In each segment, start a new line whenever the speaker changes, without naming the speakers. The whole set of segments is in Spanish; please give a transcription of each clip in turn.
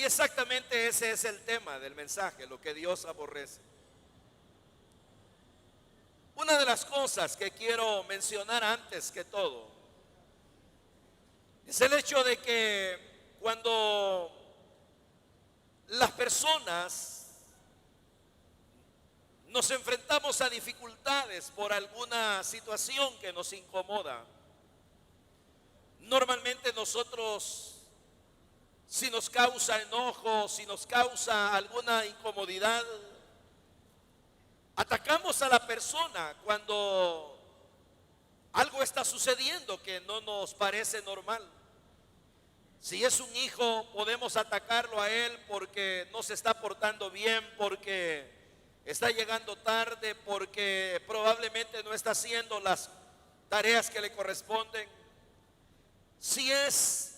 Y exactamente ese es el tema del mensaje, lo que Dios aborrece. Una de las cosas que quiero mencionar antes que todo es el hecho de que cuando las personas nos enfrentamos a dificultades por alguna situación que nos incomoda, normalmente nosotros, si nos causa enojo, si nos causa alguna incomodidad, atacamos a la persona cuando algo está sucediendo que no nos parece normal. Si es un hijo, podemos atacarlo a él porque no se está portando bien, porque está llegando tarde, porque probablemente no está haciendo las tareas que le corresponden. Si es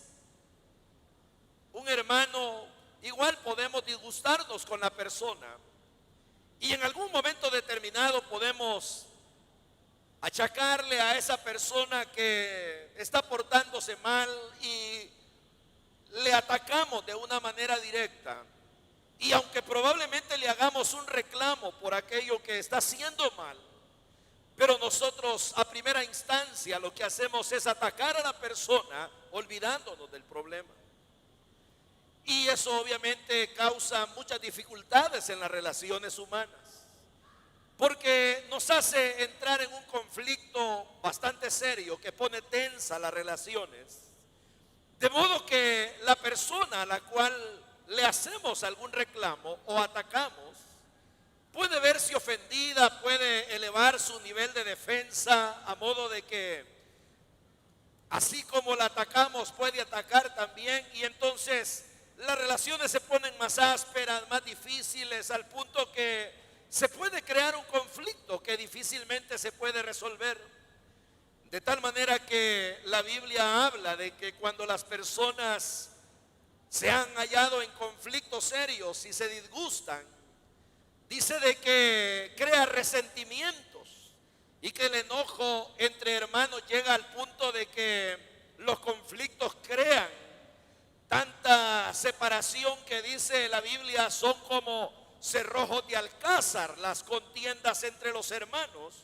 un hermano, igual podemos disgustarnos con la persona y en algún momento determinado podemos achacarle a esa persona que está portándose mal y le atacamos de una manera directa. Y aunque probablemente le hagamos un reclamo por aquello que está haciendo mal, pero nosotros a primera instancia lo que hacemos es atacar a la persona olvidándonos del problema. Y eso obviamente causa muchas dificultades en las relaciones humanas, porque nos hace entrar en un conflicto bastante serio que pone tensa las relaciones. De modo que la persona a la cual le hacemos algún reclamo o atacamos puede verse ofendida, puede elevar su nivel de defensa a modo de que así como la atacamos puede atacar también, y entonces las relaciones se ponen más ásperas, más difíciles, al punto que se puede crear un conflicto que difícilmente se puede resolver. De tal manera que la Biblia habla de que cuando las personas se han hallado en conflictos serios y se disgustan, dice de que crea resentimientos y que el enojo entre hermanos llega al punto de que los conflictos crean tanta separación que dice la Biblia son como cerrojos de alcázar las contiendas entre los hermanos,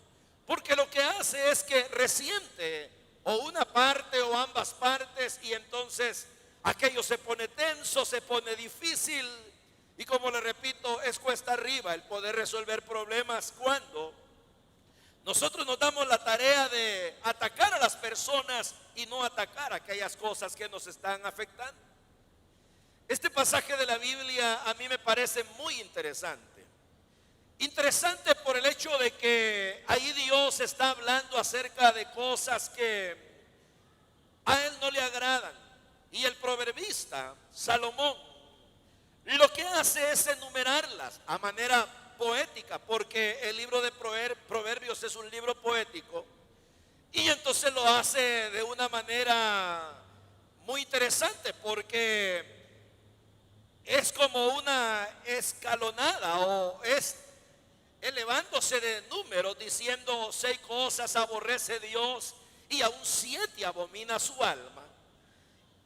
porque lo que hace es que resiente o una parte o ambas partes, y entonces aquello se pone tenso, se pone difícil, y como le repito, es cuesta arriba el poder resolver problemas cuando nosotros nos damos la tarea de atacar a las personas y no atacar aquellas cosas que nos están afectando. Este pasaje de la Biblia a mí me parece muy interesante. Interesante por el hecho de que ahí Dios está hablando acerca de cosas que a Él no le agradan. Y el proverbista, Salomón, lo que hace es enumerarlas a manera poética, porque el libro de Proverbios es un libro poético. Y entonces lo hace de una manera muy interesante, porque es como una escalonada o es elevándose de números, diciendo 6 cosas aborrece Dios y aún 7 abomina su alma.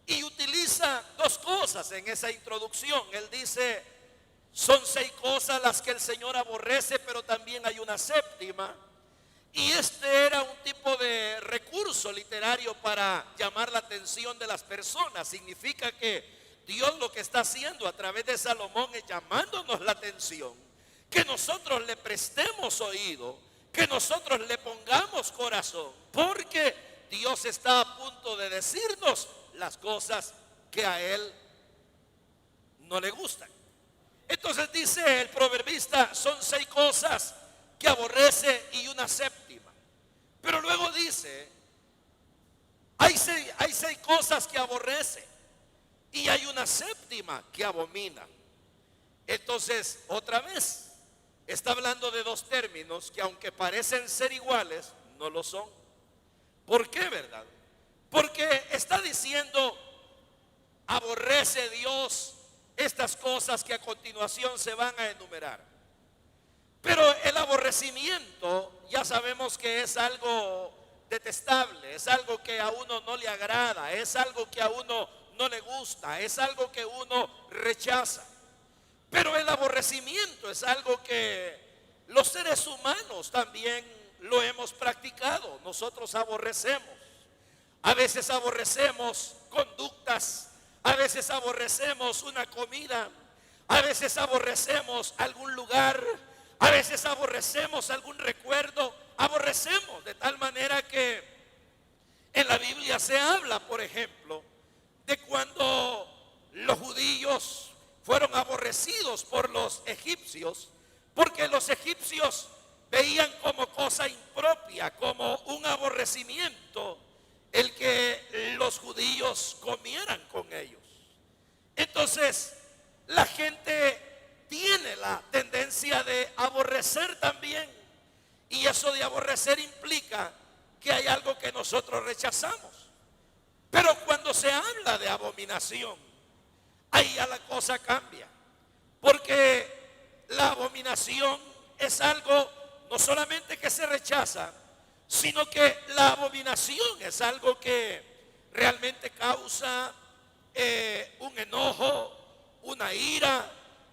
Y utiliza 2 cosas en esa introducción. Él dice, son 6 cosas las que el Señor aborrece, pero también hay una 7ª. Y este era un tipo de recurso literario para llamar la atención de las personas. Significa que Dios lo que está haciendo a través de Salomón es llamándonos la atención, que nosotros le prestemos oído, que nosotros le pongamos corazón, porque Dios está a punto de decirnos las cosas que a Él no le gustan. Entonces dice el proverbista, son 6 cosas que aborrece y una 7ª. Pero luego dice, hay seis cosas que aborrece y hay una 7ª que abomina. Entonces, otra vez, está hablando de 2 términos que aunque parecen ser iguales, no lo son. ¿Por qué, verdad? Porque está diciendo, aborrece Dios estas cosas que a continuación se van a enumerar. Pero el aborrecimiento ya sabemos que es algo detestable, es algo que a uno no le agrada, es algo que a uno no le gusta, es algo que uno rechaza. Pero el aborrecimiento es algo que los seres humanos también lo hemos practicado. Nosotros aborrecemos. A veces aborrecemos conductas, a veces aborrecemos una comida, a veces aborrecemos algún lugar, a veces aborrecemos algún recuerdo, aborrecemos de tal manera que en la Biblia se habla, por ejemplo, de cuando los judíos fueron aborrecidos por los egipcios, porque los egipcios veían como cosa impropia, como un aborrecimiento, el que los judíos comieran con ellos. Entonces, la gente tiene la tendencia de aborrecer también, y eso de aborrecer implica que hay algo que nosotros rechazamos. Pero cuando se habla de abominación, ahí ya la cosa cambia, porque la abominación es algo no solamente que se rechaza, sino que la abominación es algo que realmente causa un enojo, una ira,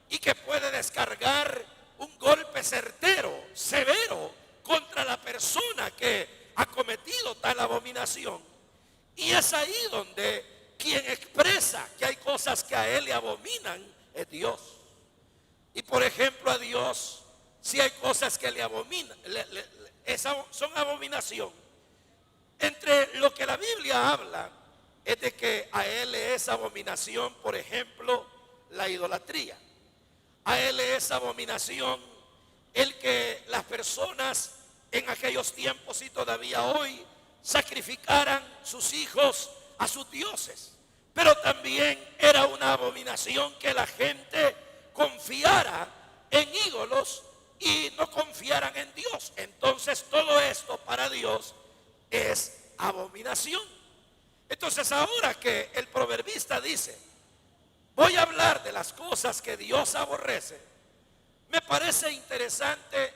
y que puede descargar un golpe certero, severo, contra la persona que ha cometido tal abominación. Y es ahí donde quien expresa que hay cosas que a él le abominan es Dios. Y por ejemplo, a Dios, si hay cosas que le abominan, son abominación. Entre lo que la Biblia habla es de que a él le es abominación, por ejemplo, la idolatría. A él le es abominación el que las personas en aquellos tiempos y todavía hoy sacrificaran sus hijos a sus dioses. Pero también era una abominación que la gente confiara en ídolos y no confiaran en Dios. Entonces todo esto para Dios es abominación. Entonces ahora que el proverbista dice, voy a hablar de las cosas que Dios aborrece, me parece interesante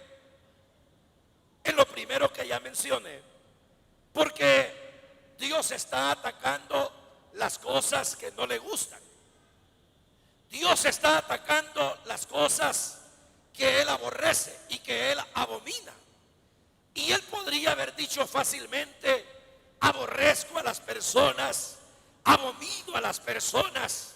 en lo primero que ya mencioné, porque Dios está atacando las cosas que no le gustan. Dios está atacando las cosas que Él aborrece y que Él abomina. Y Él podría haber dicho fácilmente, aborrezco a las personas, abomino a las personas.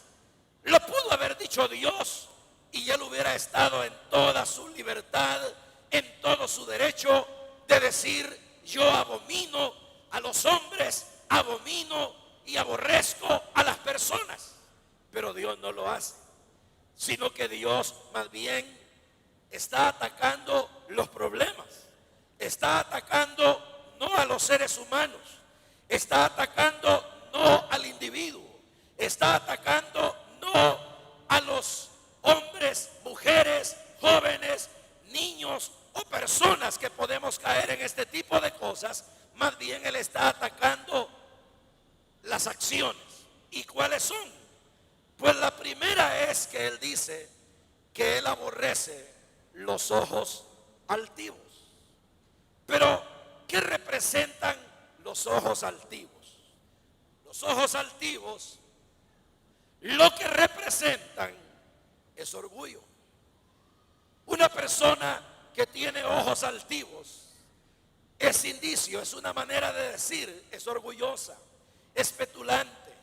Lo pudo haber dicho Dios y Él hubiera estado en toda su libertad, en todo su derecho de decir, yo abomino a los hombres, abomino y aborrezco a las personas. Pero Dios no lo hace, sino que Dios más bien está atacando los problemas, está atacando no a los seres humanos, está atacando no al individuo, está atacando no a los hombres, mujeres, jóvenes, niños o personas que podemos caer en este tipo de cosas. Más bien Él está atacando las acciones. ¿Y cuáles son? Pues la primera es que Él dice que Él aborrece los ojos altivos. Pero ¿qué representan los ojos altivos? Los ojos altivos lo que representan es orgullo. Una persona que tiene ojos altivos es indicio, es una manera de decir, es orgullosa, es petulante,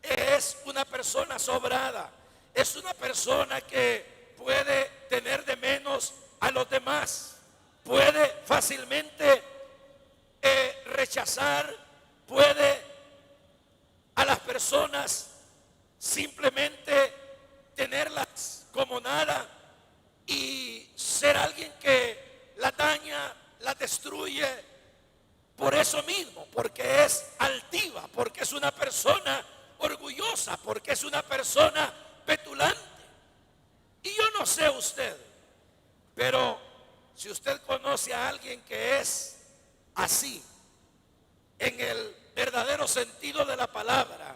es una persona sobrada, es una persona que puede tener de menos a los demás, puede fácilmente rechazar, puede a las personas simplemente tenerlas como nada y ser alguien que la daña, la destruye por eso mismo, porque es altiva, porque es una persona orgullosa, porque es una persona petulante. Y yo no sé usted, pero si usted conoce a alguien que es así, en el verdadero sentido de la palabra,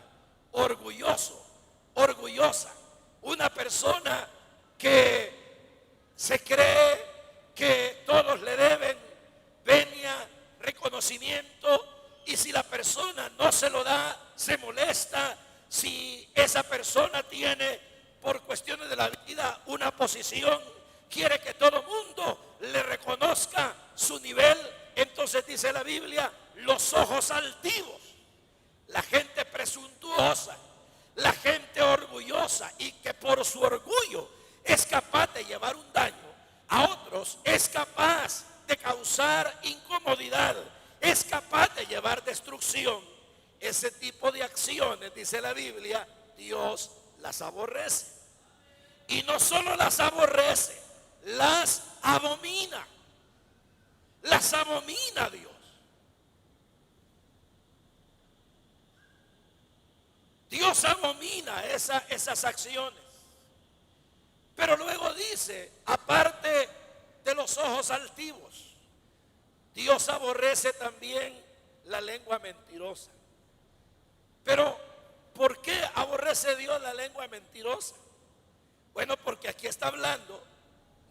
orgulloso, orgullosa, una persona que se cree que todos le deben venia, reconocimiento, y si la persona no se lo da, se molesta, Si esa persona tiene por cuestiones de la vida una posición, quiere que todo mundo le reconozca su nivel, entonces dice la Biblia, los ojos altivos, la gente presuntuosa, la gente orgullosa y que por su orgullo es capaz de llevar un daño a otros, es capaz de causar incomodidad, es capaz de llevar destrucción. Ese tipo de acciones, dice la Biblia, Dios las aborrece. Y no solo las aborrece, las abomina. Las abomina Dios. Dios abomina esas acciones. Pero luego dice, aparte de los ojos altivos, Dios aborrece también la lengua mentirosa. Pero, ¿por qué aborrece Dios la lengua mentirosa? Bueno, porque aquí está hablando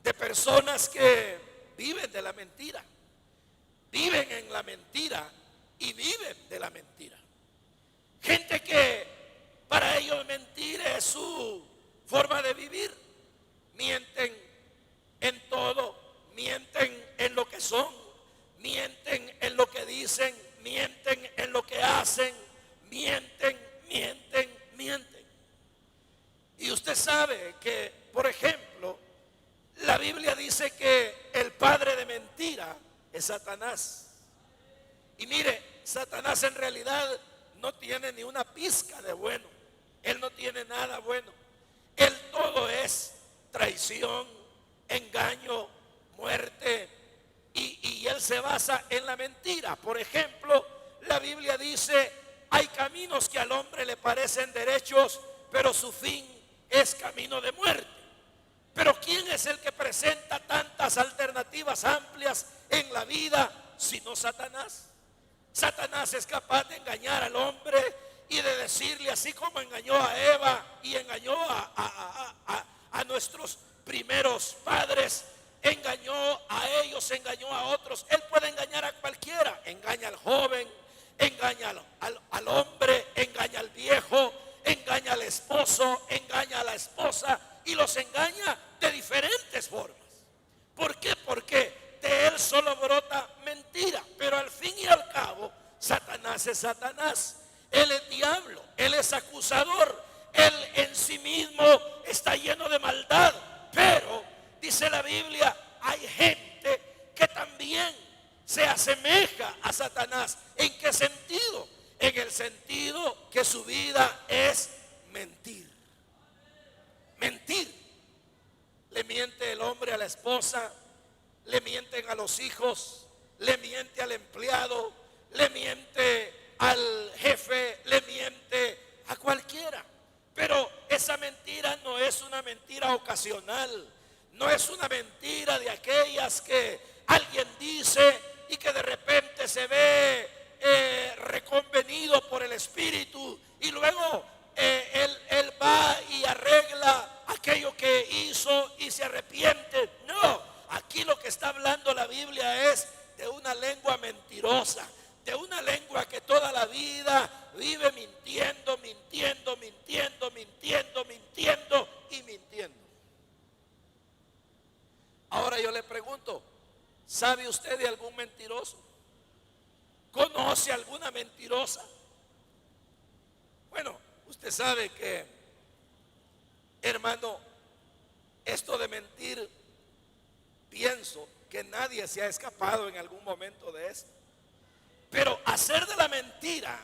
de personas que viven de la mentira, viven en la mentira y viven de la mentira. Gente que para ellos mentir es su forma de vivir. Mienten en todo, mienten en lo que son, mienten en lo que dicen, mienten en lo que hacen, mienten. Y usted sabe que, por ejemplo, la Biblia dice que el padre de mentira es Satanás. Y mire, Satanás en realidad no tiene ni una pizca de bueno. Él no tiene nada bueno. Él todo es traición, engaño, muerte. Y él se basa en la mentira. Por ejemplo, la Biblia dice, hay caminos que al hombre le parecen derechos, pero su fin es camino de muerte. Pero ¿quién es el que presenta tantas alternativas amplias en la vida sino Satanás? Satanás es capaz de engañar al hombre y de decirle, así como engañó a Eva y engañó a nuestros primeros padres, engañó a ellos, engañó a otros. Él puede engañar a cualquiera. Engaña al joven, engaña al hombre, engaña al viejo, engaña al esposo, engaña a la esposa, y los engaña de diferentes formas. ¿Por qué? Porque de él solo brota mentira. Pero al fin y al cabo, Satanás es Satanás. Él es diablo, él es acusador, él en sí mismo está lleno de maldad. Pero dice la Biblia, hay gente que también se asemeja a Satanás. ¿En qué sentido? En el sentido que su vida es mentir. Mentir. Le miente el hombre a la esposa, le mienten a los hijos, le miente al empleado, le miente al jefe, le miente a cualquiera. Pero esa mentira no es una mentira ocasional, no es una mentira de aquellas que alguien dice y que de repente se ve reconvenido por el Espíritu y luego él va y arregla aquello que hizo y se arrepiente. No, aquí lo que está hablando la Biblia es de una lengua mentirosa, de una lengua que toda la vida vive mintiendo y mintiendo. Ahora yo le pregunto, ¿sabe usted de algún mentiroso? ¿Conoce alguna mentirosa? Bueno, usted sabe que, hermano, esto de mentir, pienso que nadie se ha escapado en algún momento de esto. Pero hacer de la mentira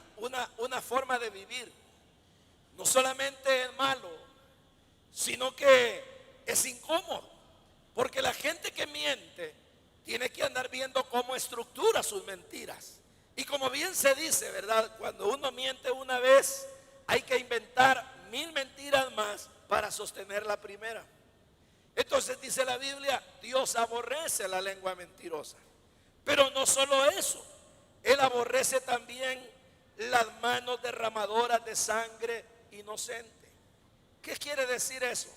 una forma de vivir, no solamente es malo, sino que es incómodo. Porque la gente que miente tiene que andar viendo cómo estructura sus mentiras. Y como bien se dice, ¿verdad? Cuando uno miente una vez, hay que inventar 1000 mentiras más para sostener la primera. Entonces dice la Biblia, Dios aborrece la lengua mentirosa. Pero no solo eso, Él aborrece también las manos derramadoras de sangre inocente. ¿Qué quiere decir eso?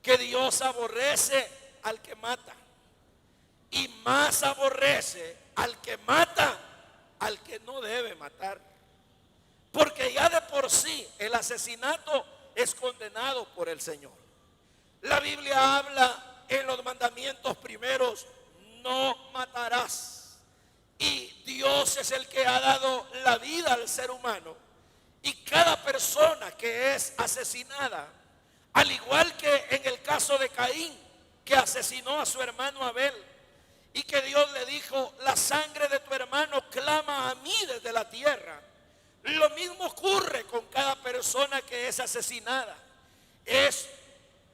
Que Dios aborrece al que mata. Y más aborrece al que mata al que no debe matar. porque ya de por sí el asesinato es condenado por el Señor. La Biblia habla en los mandamientos primeros: no matarás. Y Dios es el que ha dado la vida al ser humano. Y cada persona que es asesinada, al igual que en el caso de Caín, que asesinó a su hermano Abel, y que Dios le dijo: la sangre de tu hermano clama a mí desde la tierra. Lo mismo ocurre con cada persona que es asesinada.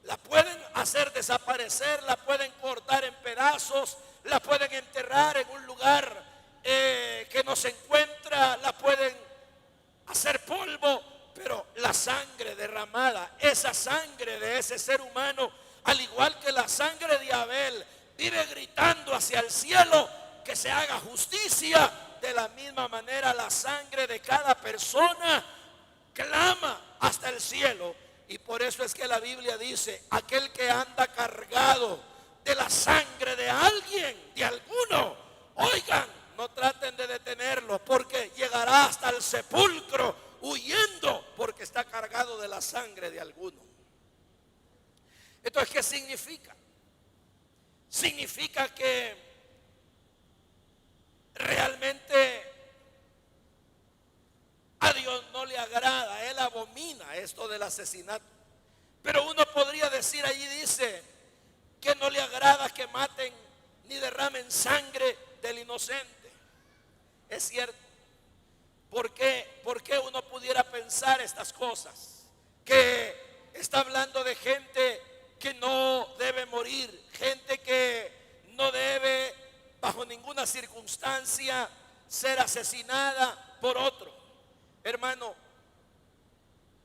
La pueden hacer desaparecer, la pueden cortar en pedazos, la pueden enterrar en un lugar que no se encuentra, la pueden hacer polvo, pero la sangre derramada, esa sangre de ese ser humano, al igual que la sangre de Abel, vive gritando hacia el cielo que se haga justicia. De la misma manera, la sangre de cada persona clama hasta el cielo. Y por eso es que la Biblia dice: aquel que anda cargado de la sangre de alguien, de alguno, oigan, no traten de detenerlo, porque llegará hasta el sepulcro huyendo, porque está cargado de la sangre de alguno. Entonces, ¿qué significa? Significa que realmente a Dios no le agrada, Él abomina esto del asesinato. Pero uno podría decir, allí dice que no le agrada que maten ni derramen sangre del inocente. Es cierto. ¿Por qué? Porque uno pudiera pensar estas cosas, que está hablando de gente que no debe morir, gente que no debe bajo ninguna circunstancia ser asesinada por otro. Hermano,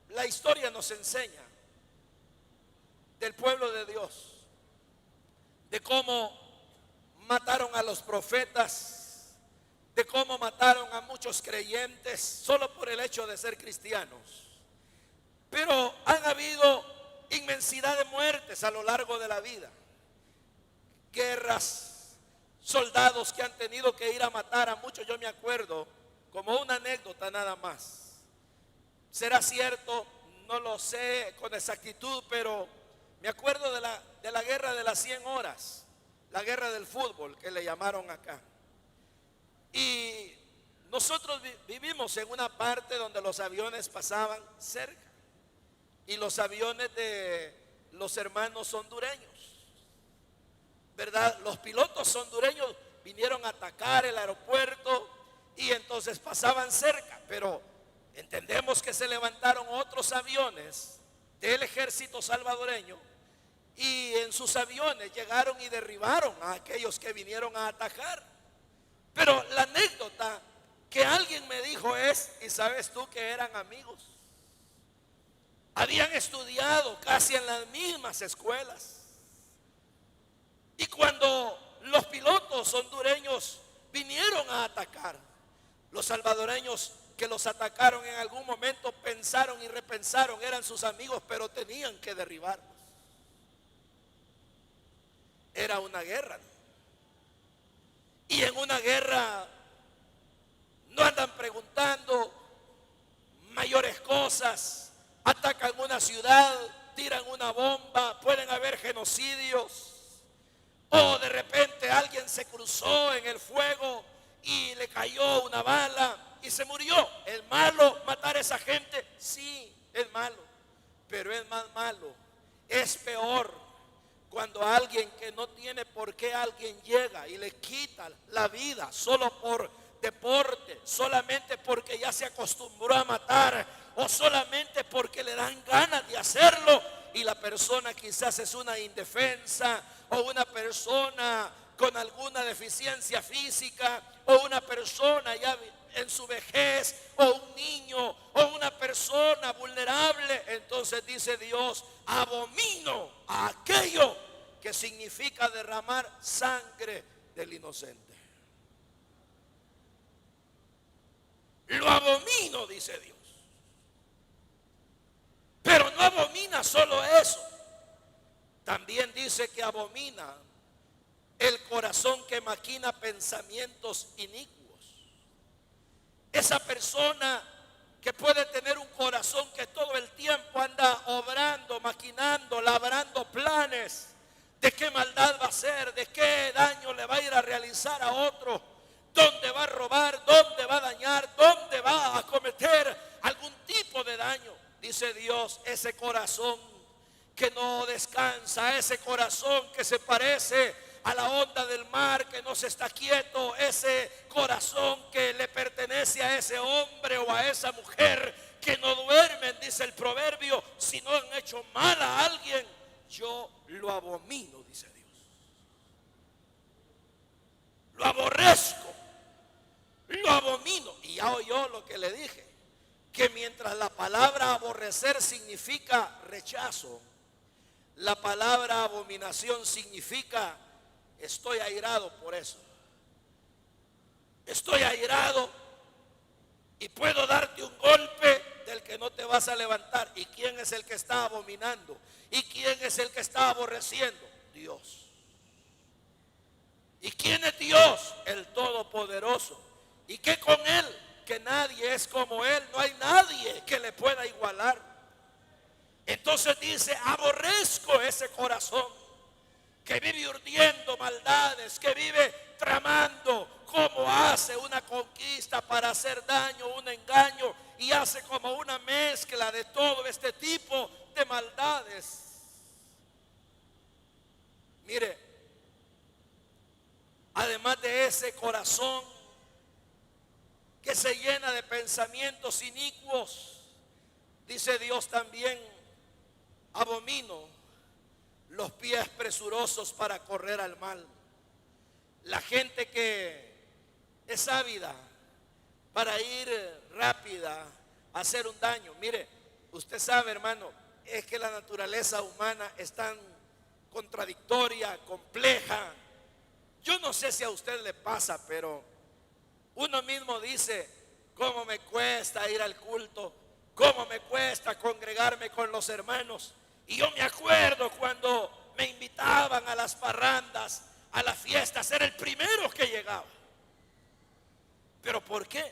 la historia nos enseña del pueblo de Dios, de cómo mataron a los profetas, de cómo mataron a muchos creyentes solo por el hecho de ser cristianos. Pero han habido inmensidad de muertes a lo largo de la vida, guerras, soldados que han tenido que ir a matar a muchos. Yo me acuerdo, como una anécdota nada más, ¿será cierto? No lo sé con exactitud, pero me acuerdo de la guerra de las 100 horas, la guerra del fútbol que le llamaron acá. Y nosotros vivimos en una parte donde los aviones pasaban cerca, y los aviones de los hermanos hondureños, ¿verdad? Los pilotos hondureños vinieron a atacar el aeropuerto y entonces pasaban cerca, pero entendemos que se levantaron otros aviones del ejército salvadoreño y en sus aviones llegaron y derribaron a aquellos que vinieron a atacar. Pero la anécdota que alguien me dijo es, y sabes tú que eran amigos, habían estudiado casi en las mismas escuelas, y cuando los pilotos hondureños vinieron a atacar, los salvadoreños que los atacaron en algún momento pensaron y repensaron, eran sus amigos, pero tenían que derribarlos. Era una guerra, ¿no? Y en una guerra no andan preguntando mayores cosas. Atacan una ciudad, tiran una bomba, pueden haber genocidios, o de repente alguien se cruzó en el fuego y le cayó una bala y se murió. ¿Es malo matar a esa gente? Sí, es malo, pero es más malo, es peor cuando alguien que no tiene por qué, alguien llega y le quita la vida solo por deporte, solamente porque ya se acostumbró a matar, o solamente porque le dan ganas de hacerlo, y la persona quizás es una indefensa, o una persona con alguna deficiencia física, o una persona ya en su vejez, o un niño, o una persona vulnerable. Entonces dice Dios: abomino a aquello que significa derramar sangre del inocente. Lo abomino, dice Dios. Pero no abomina solo eso, también dice que abomina el corazón que maquina pensamientos inicuos. Esa persona que puede tener un corazón que todo el tiempo anda obrando, maquinando, labrando planes de qué maldad va a hacer, de qué daño le va a ir a realizar a otro, dónde va a robar, dónde va a dañar, dónde va a cometer algún tipo de daño. Dice Dios, ese corazón que no descansa, ese corazón que se parece a la onda del mar, que no se está quieto, ese corazón que le pertenece a ese hombre o a esa mujer que no duermen, dice el proverbio, si no han hecho mal a alguien, yo lo abomino, dice Dios. Lo aborrezco, lo abomino. Y ya oyó lo que le dije, que mientras la palabra aborrecer significa rechazo, la palabra abominación significa estoy airado por eso. Estoy airado y puedo darte un golpe del que no te vas a levantar. ¿Y quién es el que está abominando? ¿Y quién es el que está aborreciendo? Dios. ¿Y quién es Dios? El Todopoderoso. ¿Y qué con Él? Que nadie es como Él. No hay nadie que le pueda igualar. Entonces dice, aborrezco ese corazón que vive urdiendo maldades, que vive tramando cómo hace una conquista para hacer daño, un engaño, y hace como una mezcla de todo este tipo de maldades. Mire, además de ese corazón que se llena de pensamientos inicuos, dice Dios también, abomino los pies presurosos para correr al mal. La gente que es ávida para ir rápida a hacer un daño. Mire, usted sabe, hermano, es que la naturaleza humana es tan contradictoria, compleja. Yo no sé si a usted le pasa, pero uno mismo dice, cómo me cuesta ir al culto, cómo me cuesta congregarme con los hermanos. Y yo me acuerdo cuando me invitaban a las parrandas, a las fiestas, era el primero que llegaba. ¿Pero por qué?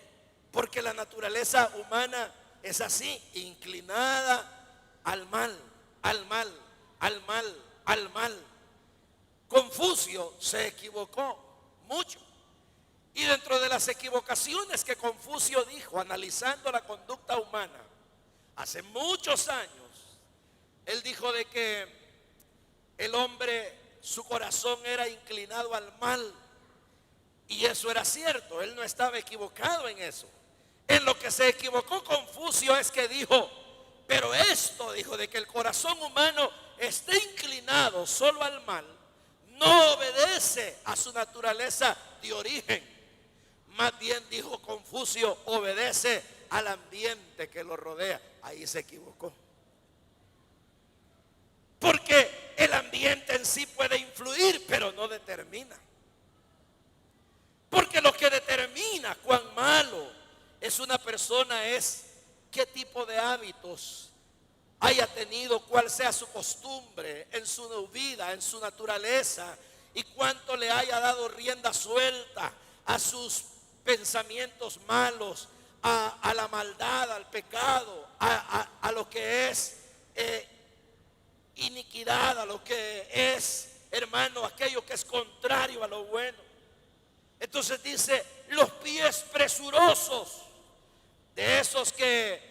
Porque la naturaleza humana es así, inclinada al mal, al mal, al mal, al mal. Confucio se equivocó mucho. Y dentro de las equivocaciones que Confucio dijo, analizando la conducta humana, hace muchos años, él dijo de que el hombre, su corazón era inclinado al mal. Y eso era cierto, él no estaba equivocado en eso. En lo que se equivocó Confucio es que dijo, pero esto, dijo, de que el corazón humano esté inclinado solo al mal, no obedece a su naturaleza de origen. Más bien, dijo Confucio, obedece al ambiente que lo rodea. Ahí se equivocó. Porque el ambiente en sí puede influir, pero no determina. Porque lo que determina cuán malo es una persona es qué tipo de hábitos haya tenido, cuál sea su costumbre en su vida, en su naturaleza, y cuánto le haya dado rienda suelta a sus pensamientos malos, a la maldad, al pecado, a lo que es iniquidad, a lo que es, hermano, aquello que es contrario a lo bueno. Entonces dice, los pies presurosos, de esos que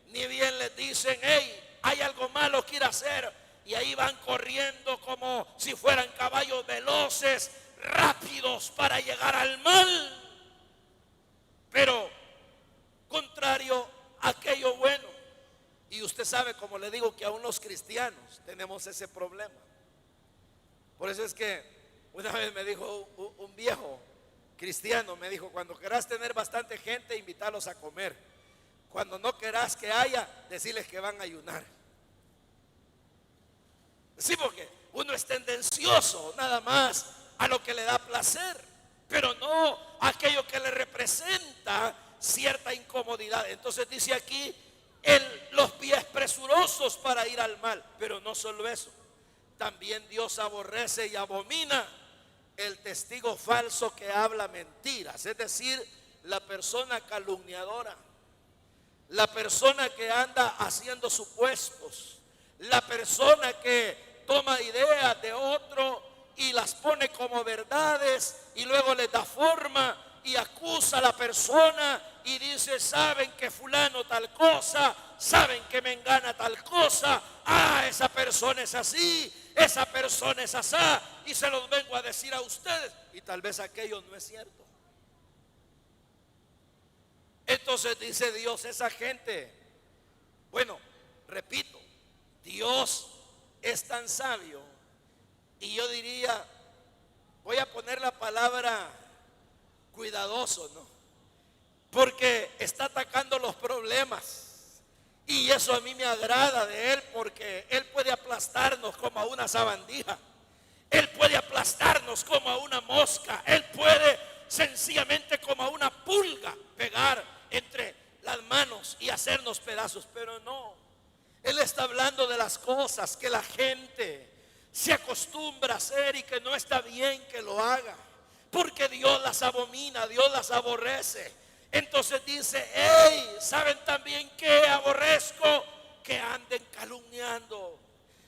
ni bien les dicen, hey, hay algo malo que ir a hacer, y ahí van corriendo como si fueran caballos veloces, rápidos para llegar al mal, pero contrario a aquello bueno. Y usted sabe, como le digo, que aún los cristianos tenemos ese problema. Por eso es que una vez me dijo un viejo cristiano, me dijo, cuando querás tener bastante gente, invítalos a comer. Cuando no querás que haya, decirles que van a ayunar. Sí, porque uno es tendencioso nada más a lo que le da placer, pero no a aquello que le representa cierta incomodidad. Entonces dice aquí, los pies presurosos para ir al mal. Pero no solo eso, también Dios aborrece y abomina el testigo falso que habla mentiras, es decir, la persona calumniadora, la persona que anda haciendo supuestos, la persona que toma ideas de otro y las pone como verdades y luego les da forma y acusa a la persona y dice: saben que fulano tal cosa, saben que mengana tal cosa, esa persona es así, esa persona es asá, y se los vengo a decir a ustedes, y tal vez aquello no es cierto. Entonces dice Dios, esa gente, bueno, repito, Dios es tan sabio, y yo diría, voy a poner la palabra cuidadoso, ¿no? Porque está atacando los problemas, y eso a mí me agrada de Él, porque Él puede aplastarnos como a una sabandija, Él puede aplastarnos como a una mosca, Él puede sencillamente como a una pulga pegar entre las manos y hacernos pedazos, pero no. Él está hablando de las cosas que la gente se acostumbra a hacer y que no está bien que lo haga, porque Dios las abomina, Dios las aborrece. Entonces dice: hey, ¿saben también que aborrezco? Que anden calumniando,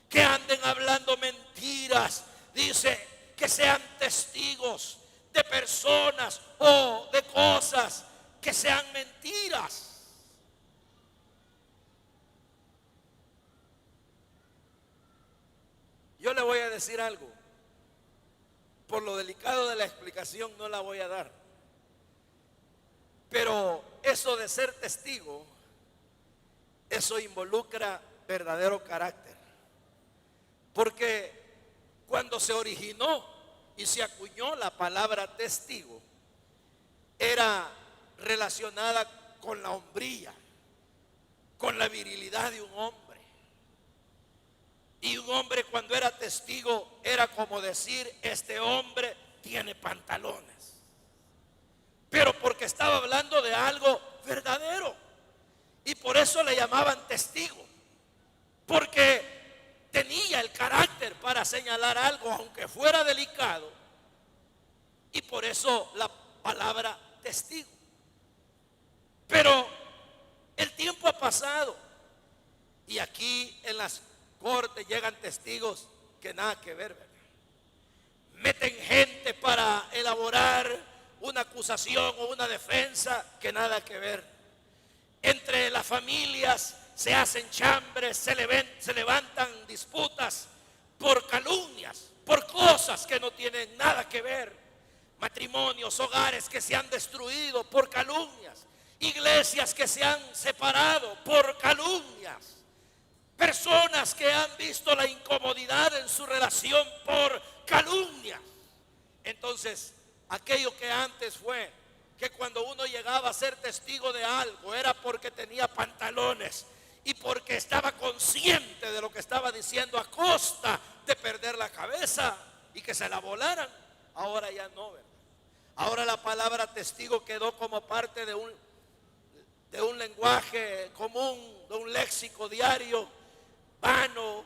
que anden hablando mentiras. Dice que sean testigos de personas o de cosas que sean mentiras. Yo le voy a decir algo, por lo delicado de la explicación no la voy a dar, pero eso de ser testigo, eso involucra verdadero carácter, porque cuando se originó y se acuñó la palabra testigo, era relacionada con la hombría, con la virilidad de un hombre. Y un hombre, cuando era testigo, era como decir: este hombre tiene pantalones. Pero porque estaba hablando de algo verdadero, y por eso le llamaban testigo, porque tenía el carácter para señalar algo, aunque fuera delicado. Y por eso la palabra testigo. Pero el tiempo ha pasado, y aquí en las cortes llegan testigos que nada que ver, ¿verdad? Meten gente para elaborar una acusación o una defensa que nada que ver. Entre las familias se hacen chambres, se levantan disputas por calumnias, por cosas que no tienen nada que ver. Matrimonios, hogares que se han destruido por calumnias, iglesias que se han separado por calumnias, personas que han visto la incomodidad en su relación por calumnias. Entonces, aquello que antes fue que cuando uno llegaba a ser testigo de algo era porque tenía pantalones y porque estaba consciente de lo que estaba diciendo, a costa de perder la cabeza y que se la volaran. Ahora ya no, ¿verdad? Ahora la palabra testigo quedó como parte de un lenguaje común, de un léxico diario, vano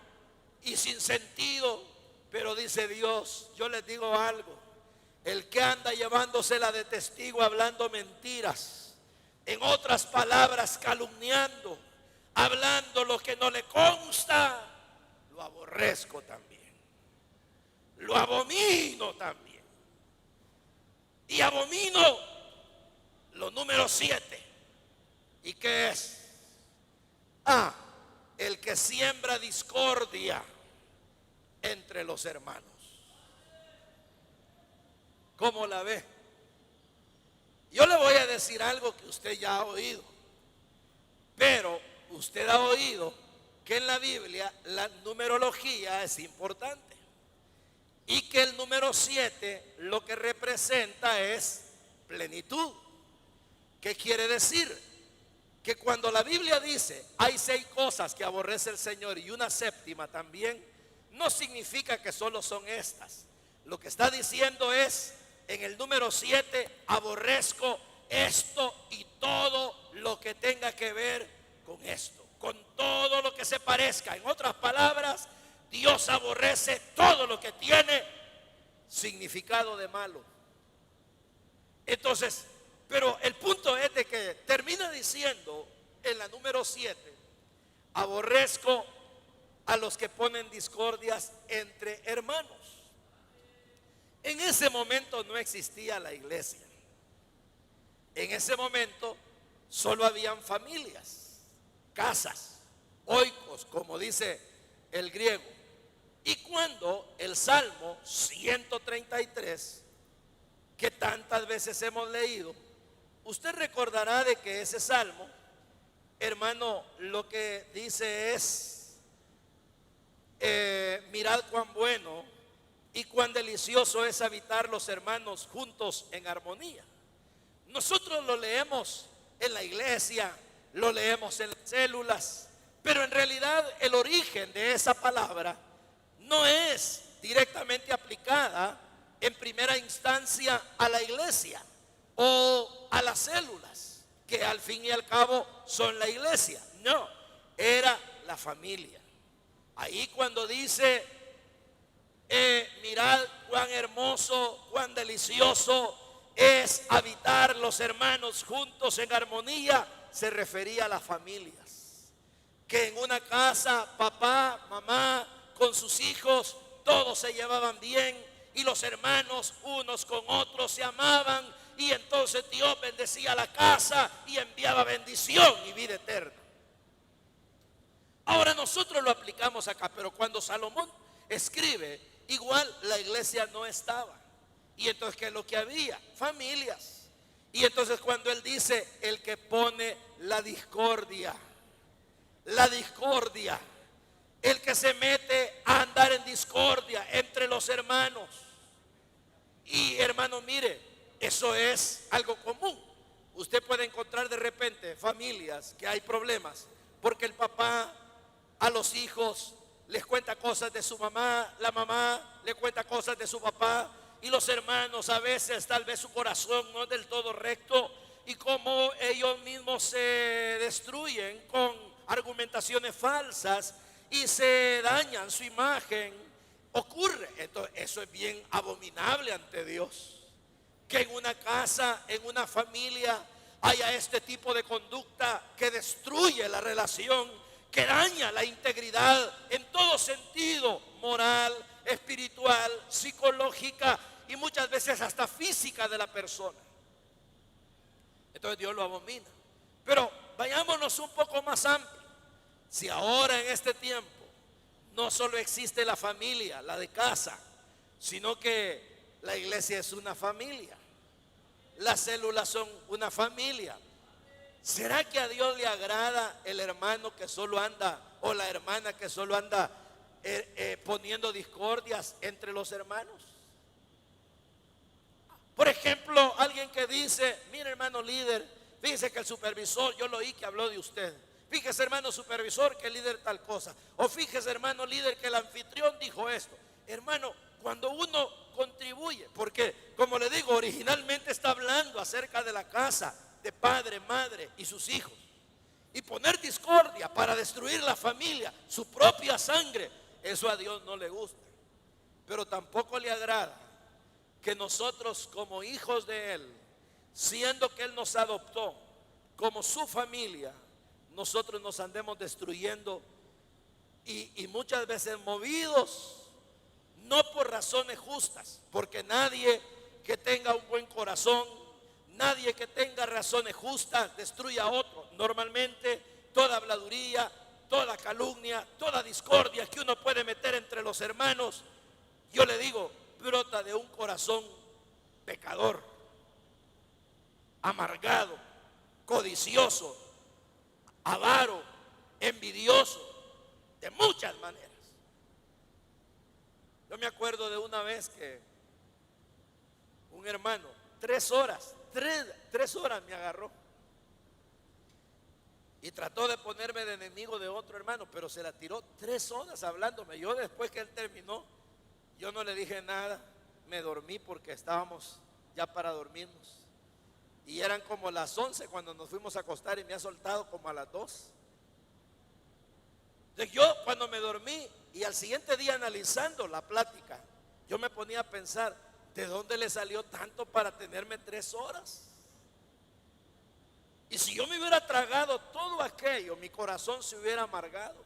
y sin sentido. Pero dice Dios, yo les digo algo: el que anda llevándosela de testigo, hablando mentiras, en otras palabras calumniando, hablando lo que no le consta, lo aborrezco también, lo abomino también. Y abomino lo número 7. ¿Y qué es? El que siembra discordia entre los hermanos. ¿Cómo la ve? Yo le voy a decir algo que usted ya ha oído, pero usted ha oído que en la Biblia la numerología es importante y que el número 7 lo que representa es plenitud. ¿Qué quiere decir? Que cuando la Biblia dice hay 6 cosas que aborrece el Señor y una séptima también, no significa que solo son estas. Lo que está diciendo es: en el número 7 aborrezco esto y todo lo que tenga que ver con esto, con todo lo que se parezca. En otras palabras, Dios aborrece todo lo que tiene significado de malo. Entonces, pero el punto es de que termina diciendo en la número 7, aborrezco a los que ponen discordias entre hermanos. En ese momento no existía la iglesia. En ese momento solo habían familias, casas, oikos, como dice el griego. Y cuando el Salmo 133, que tantas veces hemos leído, usted recordará de que ese salmo, hermano, lo que dice es, mirad cuán bueno y cuán delicioso es habitar los hermanos juntos en armonía. Nosotros lo leemos en la iglesia, lo leemos en las células, pero en realidad el origen de esa palabra no es directamente aplicada en primera instancia a la iglesia o a las células, que al fin y al cabo son la iglesia. No, era la familia. Ahí cuando dice, mirad cuán hermoso, cuán delicioso es habitar los hermanos juntos en armonía, se refería a las familias. Que en una casa, papá, mamá, con sus hijos, todos se llevaban bien y los hermanos unos con otros se amaban, y entonces Dios bendecía la casa y enviaba bendición y vida eterna. Ahora nosotros lo aplicamos acá, pero cuando Salomón escribe, igual la iglesia no estaba. Y entonces, ¿qué es lo que había? Familias. Y entonces cuando él dice, el que pone la discordia, el que se mete a andar en discordia entre los hermanos. Y hermano, mire, eso es algo común. Usted puede encontrar de repente familias que hay problemas porque el papá a los hijos les cuenta cosas de su mamá, la mamá le cuenta cosas de su papá, y los hermanos a veces tal vez su corazón no es del todo recto, y como ellos mismos se destruyen con argumentaciones falsas y se dañan su imagen, ocurre. Entonces eso es bien abominable ante Dios, que en una casa, en una familia haya este tipo de conducta que destruye la relación, que daña la integridad en todo sentido, moral, espiritual, psicológica y muchas veces hasta física de la persona. Entonces Dios lo abomina. Pero vayámonos un poco más amplio. Si ahora en este tiempo no solo existe la familia, la de casa, sino que la iglesia es una familia, las células son una familia, ¿será que a Dios le agrada el hermano que solo anda, o la hermana que solo anda poniendo discordias entre los hermanos? Por ejemplo, alguien que dice, mire hermano líder, fíjese que el supervisor, yo lo oí que habló de usted. Fíjese hermano supervisor que el líder tal cosa. O fíjese hermano líder que el anfitrión dijo esto. Hermano, cuando uno contribuye, porque como le digo, originalmente está hablando acerca de la casa, de padre, madre y sus hijos. Y poner discordia para destruir la familia, su propia sangre, eso a Dios no le gusta. Pero tampoco le agrada que nosotros como hijos de Él, siendo que Él nos adoptó como su familia, nosotros nos andemos destruyendo y muchas veces movidos no por razones justas, porque nadie que tenga un buen corazón, nadie que tenga razones justas destruye a otro. Normalmente toda habladuría, toda calumnia, toda discordia que uno puede meter entre los hermanos, yo le digo, brota de un corazón pecador, amargado, codicioso, avaro, envidioso, de muchas maneras. Yo me acuerdo de una vez que un hermano, 3 horas me agarró y trató de ponerme de enemigo de otro hermano, pero se la tiró 3 horas hablándome. Yo después que él terminó, yo no le dije nada, me dormí porque estábamos ya para dormirnos. Y eran como las 11 cuando nos fuimos a acostar y me ha soltado como a las 2. Entonces yo cuando me dormí y al siguiente día analizando la plática, yo me ponía a pensar, ¿de dónde le salió tanto para tenerme 3 horas? Y si yo me hubiera tragado todo aquello, mi corazón se hubiera amargado.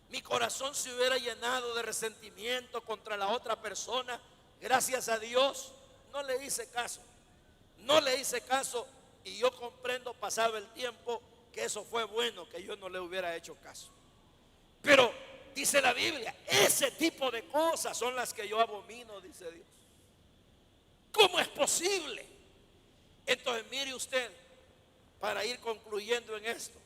Mi corazón se hubiera llenado de resentimiento contra la otra persona. Gracias a Dios, no le hice caso. No le hice caso y yo comprendo, pasado el tiempo, que eso fue bueno, que yo no le hubiera hecho caso. Pero dice la Biblia, ese tipo de cosas son las que yo abomino, dice Dios. ¿Cómo es posible? Entonces mire usted, para ir concluyendo en esto,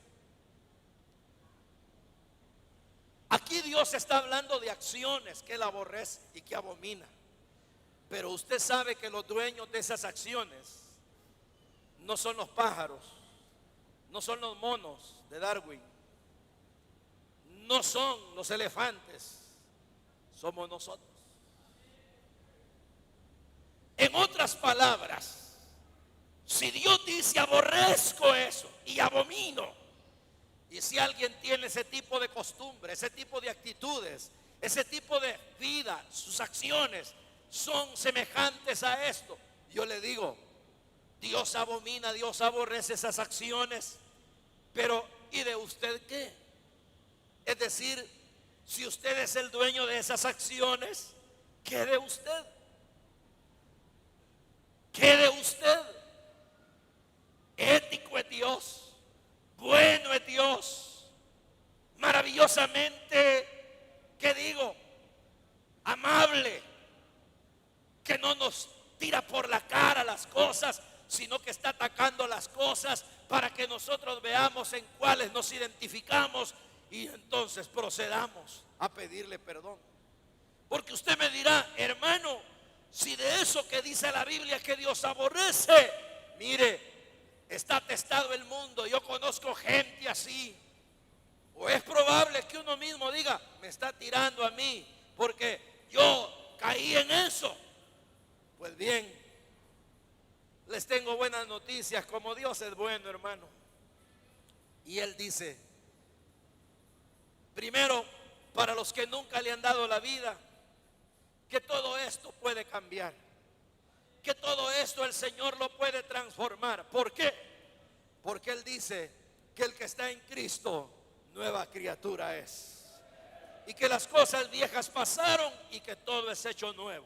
aquí Dios está hablando de acciones que Él aborrece y que abomina. Pero usted sabe que los dueños de esas acciones no son los pájaros, no son los monos de Darwin, no son los elefantes, somos nosotros. En otras palabras, si Dios dice aborrezco eso y abomino, y si alguien tiene ese tipo de costumbre, ese tipo de actitudes, ese tipo de vida, sus acciones son semejantes a esto, yo le digo, Dios abomina, Dios aborrece esas acciones. Pero ¿y de usted qué? Es decir, si usted es el dueño de esas acciones, ¿qué de usted? ¿Qué de usted? Ético es Dios, bueno es Dios, maravillosamente, ¿qué digo? Amable, que no nos tira por la cara las cosas, sino que está atacando las cosas para que nosotros veamos en cuáles nos identificamos y entonces procedamos a pedirle perdón. Porque usted me dirá, hermano, si de eso que dice la Biblia que Dios aborrece, mire, está atestado el mundo, yo conozco gente así. O es probable que uno mismo diga, me está tirando a mí porque yo caí en eso. Pues bien, les tengo buenas noticias, como Dios es bueno, hermano. Y Él dice, primero, para los que nunca le han dado la vida, que todo esto puede cambiar, que todo esto el Señor lo puede transformar. ¿Por qué? Porque Él dice que el que está en Cristo, nueva criatura es, y que las cosas viejas pasaron y que todo es hecho nuevo.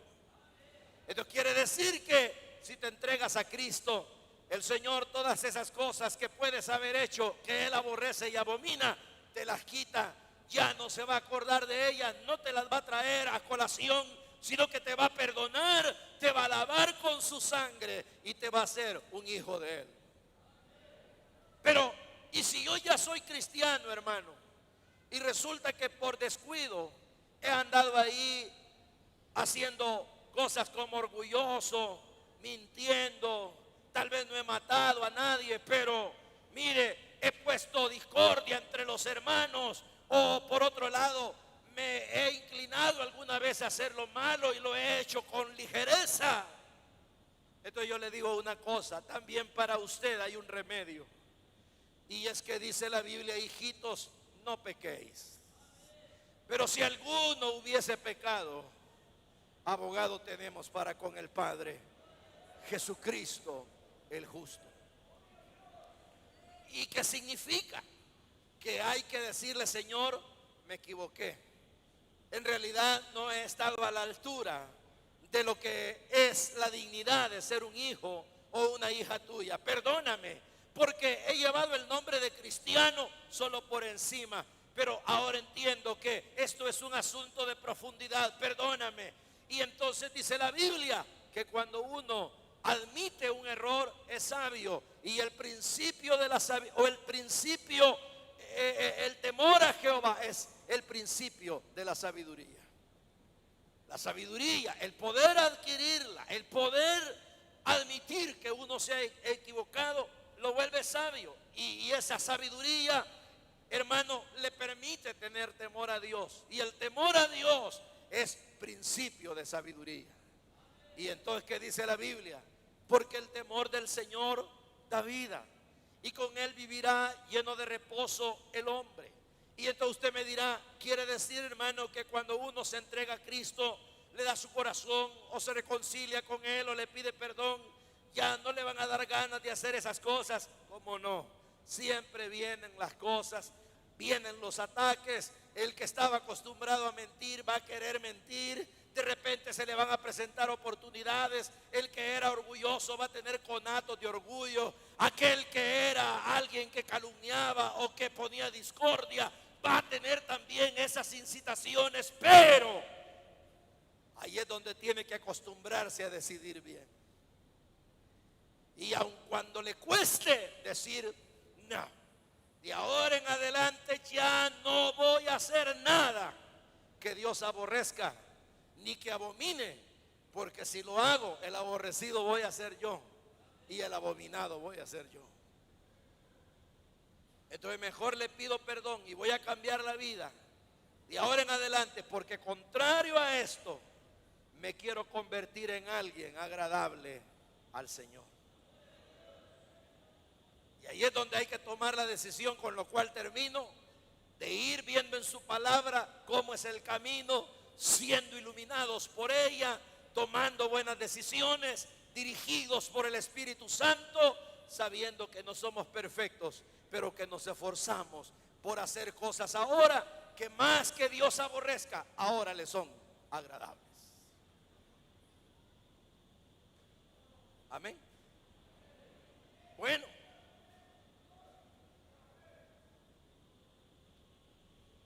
Esto quiere decir que si te entregas a Cristo, el Señor todas esas cosas que puedes haber hecho, que Él aborrece y abomina, te las quita. Ya no se va a acordar de ellas, no te las va a traer a colación, sino que te va a perdonar, te va a lavar con su sangre y te va a hacer un hijo de Él. Pero, ¿y si yo ya soy cristiano, hermano? Y resulta que por descuido he andado ahí haciendo cosas como orgulloso, mintiendo, tal vez no he matado a nadie, pero mire, he puesto discordia entre los hermanos, o por otro lado, me he inclinado alguna vez a hacer lo malo y lo he hecho con ligereza. Entonces yo le digo una cosa, también para usted hay un remedio, y es que dice la Biblia, hijitos, no pequéis. Pero si alguno hubiese pecado, abogado tenemos para con el Padre, Jesucristo el justo. ¿Y qué significa? Que hay que decirle, Señor, me equivoqué. En realidad no he estado a la altura de lo que es la dignidad de ser un hijo o una hija tuya. Perdóname, porque he llevado el nombre de cristiano solo por encima, pero ahora entiendo que esto es un asunto de profundidad. Perdóname. Y entonces dice la Biblia que cuando uno admite un error es sabio, y el principio de la sabiduría, o el principio, el temor a Jehová es el principio de la sabiduría. La sabiduría, el poder adquirirla, el poder admitir que uno se ha equivocado, lo vuelve sabio. Y esa sabiduría, hermano, le permite tener temor a Dios. Y el temor a Dios es principio de sabiduría. Y entonces, ¿qué dice la Biblia? Porque el temor del Señor da vida, y con él vivirá lleno de reposo el hombre. Y entonces usted me dirá, quiere decir, hermano, que cuando uno se entrega a Cristo, le da su corazón o se reconcilia con Él o le pide perdón, ya no le van a dar ganas de hacer esas cosas. ¿Cómo no? Siempre vienen las cosas, vienen los ataques. El que estaba acostumbrado a mentir va a querer mentir. De repente se le van a presentar oportunidades. El que era orgulloso va a tener conatos de orgullo. Aquel que era alguien que calumniaba o que ponía discordia va a tener también esas incitaciones. Pero ahí es donde tiene que acostumbrarse a decidir bien. Y aun cuando le cueste decir no, de ahora en adelante ya no voy a hacer nada que Dios aborrezca ni que abomine, porque si lo hago, el aborrecido voy a ser yo y el abominado voy a ser yo. Entonces mejor le pido perdón y voy a cambiar la vida de ahora en adelante, porque contrario a esto me quiero convertir en alguien agradable al Señor. Y ahí es donde hay que tomar la decisión, con lo cual termino, de ir viendo en su palabra cómo es el camino, siendo iluminados por ella, tomando buenas decisiones, dirigidos por el Espíritu Santo, sabiendo que no somos perfectos, pero que nos esforzamos por hacer cosas ahora que más que Dios aborrezca, ahora le son agradables. Amén. Bueno,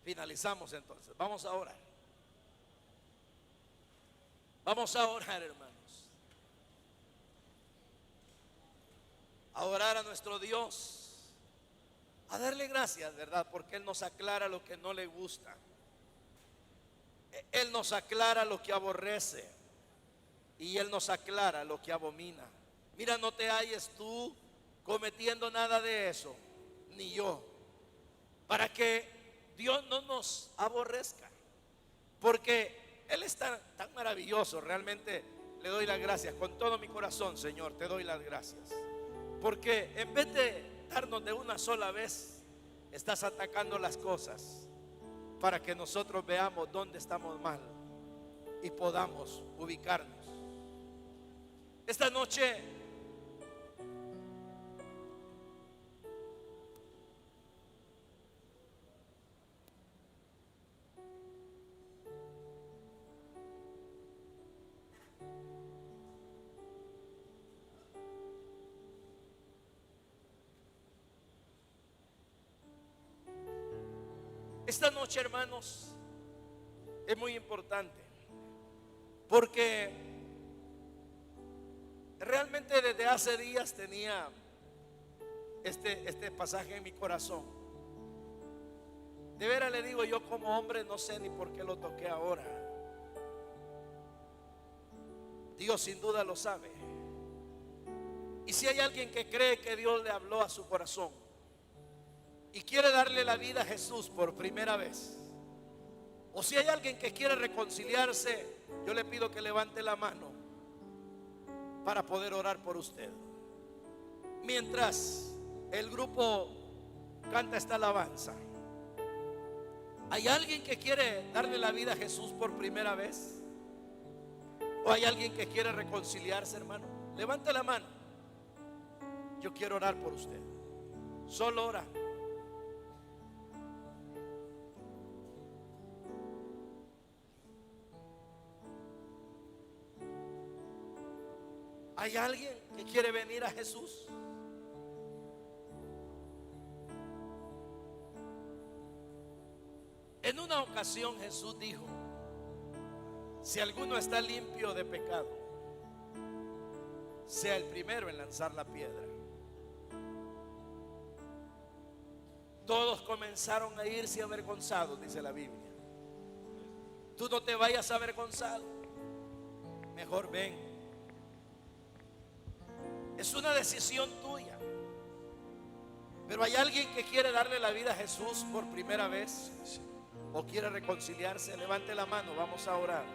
finalizamos entonces. Vamos a orar. Vamos a orar, hermanos. A orar a nuestro Dios. A darle gracias, ¿verdad? Porque Él nos aclara lo que no le gusta. Él nos aclara lo que aborrece. Y Él nos aclara lo que abomina. Mira, no te halles tú cometiendo nada de eso, ni yo, para que Dios no nos aborrezca. Porque Él es tan maravilloso. Realmente le doy las gracias con todo mi corazón, Señor. Te doy las gracias. Porque en vez de darnos de una sola vez, estás atacando las cosas para que nosotros veamos dónde estamos mal y podamos ubicarnos. Esta noche hermanos, es muy importante, porque realmente desde hace días tenía este pasaje en mi corazón. De veras le digo, yo como hombre no sé ni por qué lo toqué ahora. Dios sin duda lo sabe. Y si hay alguien que cree que Dios le habló a su corazón y quiere darle la vida a Jesús por primera vez, o si hay alguien que quiere reconciliarse, yo le pido que levante la mano para poder orar por usted. Mientras el grupo canta esta alabanza, ¿hay alguien que quiere darle la vida a Jesús por primera vez? ¿O hay alguien que quiere reconciliarse, hermano? Levante la mano. Yo quiero orar por usted. Solo ora. ¿Hay alguien que quiere venir a Jesús? En una ocasión Jesús dijo: si alguno está limpio de pecado, sea el primero en lanzar la piedra. Todos comenzaron a irse avergonzados, dice la Biblia. Tú no te vayas avergonzado, mejor ven. Es una decisión tuya. Pero hay alguien que quiere darle la vida a Jesús por primera vez o quiere reconciliarse. Levante la mano, vamos a orar.